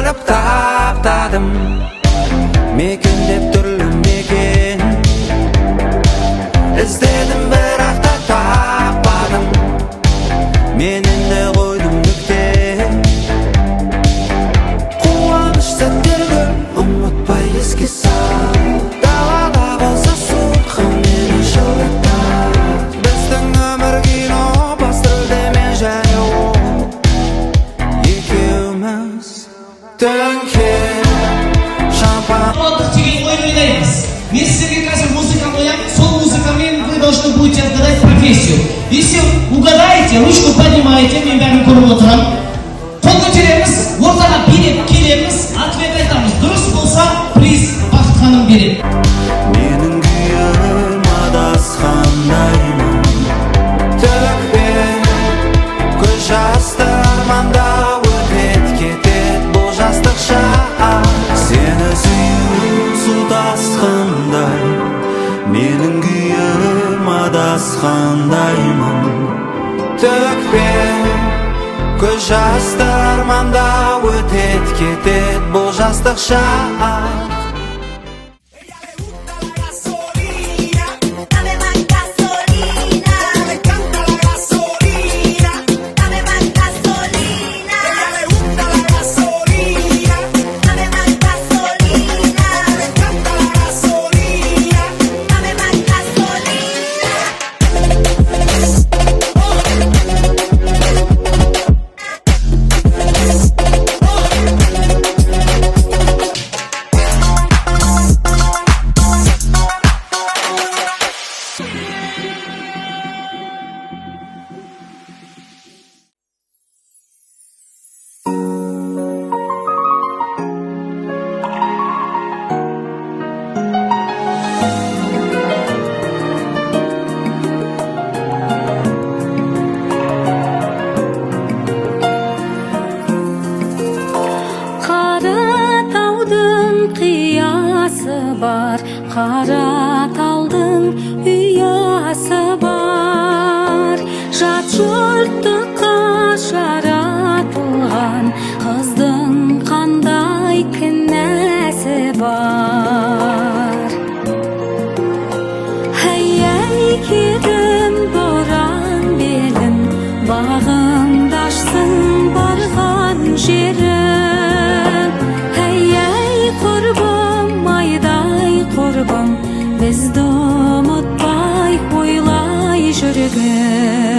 ойлап таптадым, мекендеп түрлі мекен іздедім, бірақ та таппадым. Менің де қойдым нүкте, қуаныш сәттерді ұмытпай еске сал. Далада болса суық мені жылытады. Біздің өмір кино, бас рөлде мен және ол екеуміз. Төңкер шампан деген ой ойнаймыз. Мен сіздерге қазір музыканы қоямын, сол музыкамен вы должны будете отгадать профессию. Если угадаете, ручку поднимаете, мен бәрін көріп отырамын. Қол көтереміз, ортаға билеп келеміз, ответ айтамыз. Дұрыс болса, приз Бақыт ханым береді. менің күйім адасқандаймын, төкпен көз жасты арманда өтет кетет бұл жастық шақ. Сені сүю су тасқындай, менің күйім адасқандаймын, төкпен көз жасты арманда өтет кетет бұл жастық шақ. Dame más gasolina, me encanta la gasolina. Dame más gasolina, ella le gusta la gasolina. Dame más gasolina, me encanta la gasolina. Dame más gasolina. Қара талдың ұясы бар, жат жұрттыққа жаратылған қыздың қандай кінәсі бар. Әй кетім боран белін, бағыңды ашсын барған жерім. Әй құрбым, айдай құрбым, бізді ұмытпай ойлай жүргім.